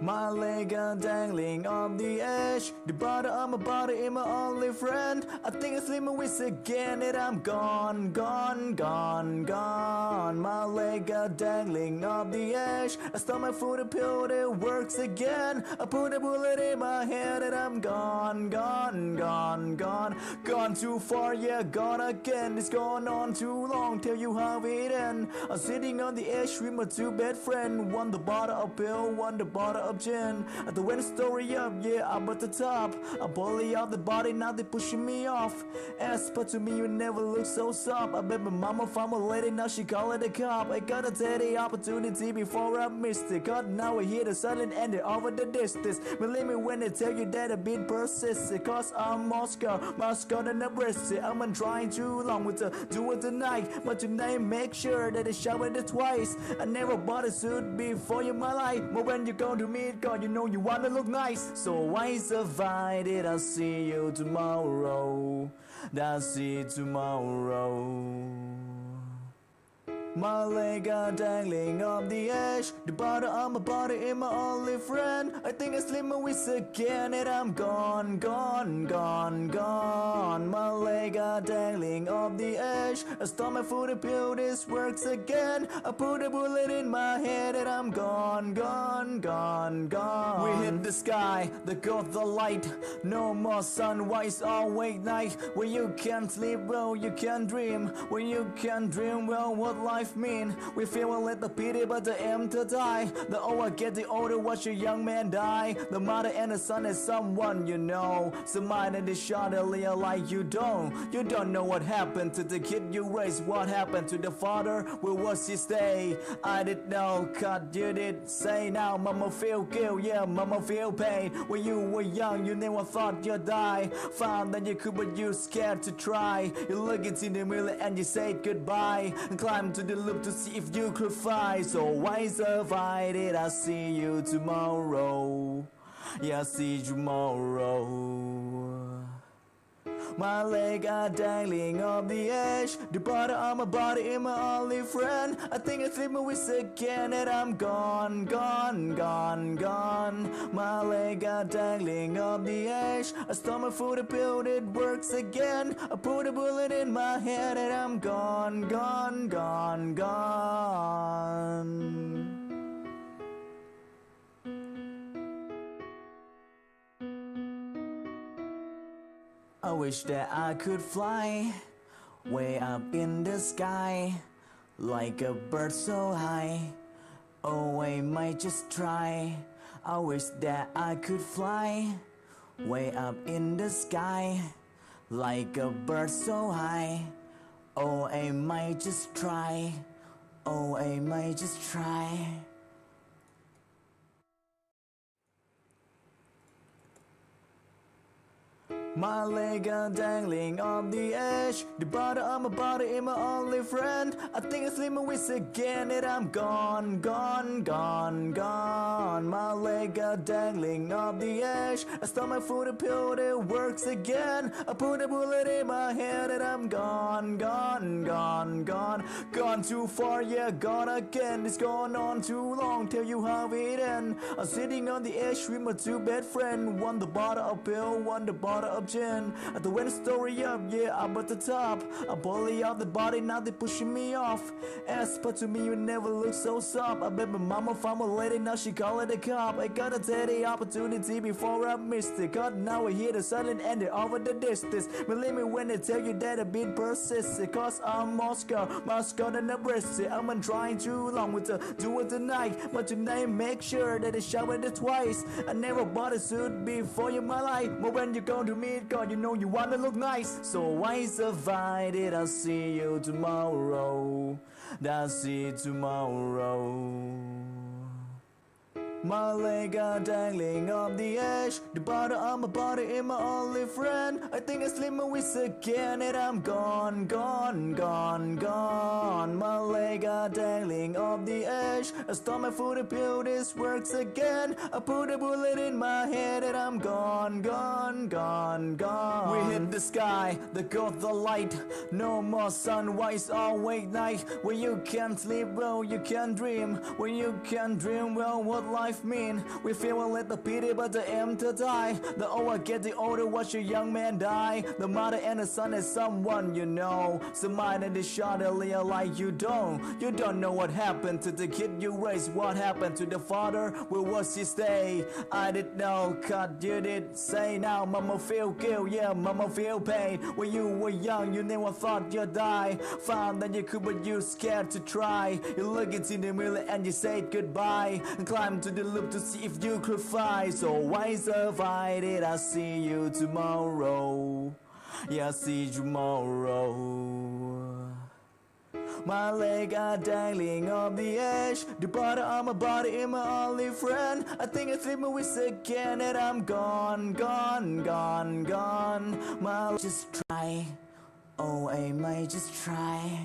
My leg are dangling off the edge. The bottom of my body is my only friend. I think I sleep my wits again and I'm gone, gone, gone, gone. My leg are dangling off the edge. I stop my foot, a pill that works again. I put a bullet in my head and I'm gone, gone, gone, gone. Gone too far, yeah, gone again. It's gone on too long, tell you how it ends. I'm sitting on the edge with my two best friends. One the bottle of pill, one the bottle of gin. I the win the story up, yeah, I'm at the top. I bully out the body, now they pushing me off. Ass, but to me you never look so soft. I bet my mama found a lady, now she call it a cop. I gotta take the opportunity before I missed it. Cause now I hear the silent ending over the distance. Believe me when they tell you that I've been persistent. Cause I'm Moscow and I'm rested. I'm been trying too long with the do it tonight. But tonight make sure that they shower it twice. I never bought a suit before in my life. But when you go to meet God, you know you wanna look nice. So I survived, I'll see you tomorrow. I'll see you tomorrow. My leg are dangling off the edge. The bottom of my body is my only friend. I think I sleep my wits again and I'm gone, gone, gone, gone. My leg are dangling off the edge. I stop my foot, a pill, this works again. I put a bullet in my head and I'm gone, gone, gone, gone. We hit the sky, the got the light. No more sunrise, awake night. When you can't sleep well, you can dream. When you can dream well, what life mean? We feel a little pity, but the aim to die. The older get, the older watch a young man die. The mother and the son is someone you know. Somebody they shot earlier like you don't know what happened to the kid you raised. What happened to the father? Where was he stay? I didn't know, cause you did say now. Mama feel guilt, yeah, mama feel pain. When you were young, you never thought you'd die. Found that you could, but you scared to try. You look into the mirror and you say goodbye. And climb to the loop to see if you could fly. So I survived it, I'll see you tomorrow. Yeah, I'll see you tomorrow. My leg are dangling off the edge. The bottom of my body is my only friend. I think I sleep my wits again and I'm gone, gone, gone, gone. My leg are dangling off the edge. I stop my foot, a pill, it works again. I put a bullet in my head and I'm gone, gone, gone, gone. I wish that I could fly way up in the sky like a bird so high. Oh, I might just try. I wish that I could fly way up in the sky like a bird so high. Oh, I might just try. Oh, I might just try. My leg are dangling off the edge. The bottom of my body is my only friend. I think I sleep my wits again and I'm gone, gone, gone, gone. My leg are dangling off the edge. I stop my foot, a pill that works again. I put a bullet in my head and I'm gone, gone, gone, gone. Gone too far, yeah, gone again. It's gone on too long, tell you how it ends. I'm sitting on the edge with my two best friends. One the bottle of pill, one the bottle of gin. I the win the story up, yeah, I'm at the top. I bully out the body, now they pushing me off. Ass, but to me you never look so soft. I bet my mama found a lady, now she call it a cop. I gotta take the opportunity before I missed it. Cause now I hear the silent ending over the distance. Believe me when they tell you that I've been persistent. Cause I'm Moscow and I'm rested. I've been trying too long with the do it tonight. But tonight make sure that they shower it twice. I never bought a suit before in my life. But when you go to meet God, you know you wanna look nice. So I survived it, I'll see you tomorrow. I'll see you tomorrow. My leg are dangling off the edge. The bottom of my body is my only friend. I think I sleep my wits again and I'm gone, gone, gone, gone. My leg are dangling off the edge. I stop my foot, a pill, this works again. I put a bullet in my head and I'm gone, gone, gone, gone. We hit the sky, the got the light. No more sunrise, awake night. When you can't sleep well, you can dream. When you can dream well, what life life mean? We feel a little pity but the aim to die. The older get the older, watch a young man die. The mother and the son is someone you know. Somebody and the shot earlier like you don't know what happened to the kid you raised. What happened to the father? Where was he stay? I didn't know, cut you did say. Now mama feel guilt, yeah mama feel pain. When you were young you never thought you'd die. Found that you could but you scared to try. You look into the mirror and you said goodbye. And climb to the loop to see if you could fly. So why survive it? I'll see you tomorrow. Yeah, I'll see you tomorrow. My legs are dangling off the edge. The bottom of my body is my only friend. I think I sleep with again and I'm gone, gone, gone, gone. My just try. Oh, I might just try.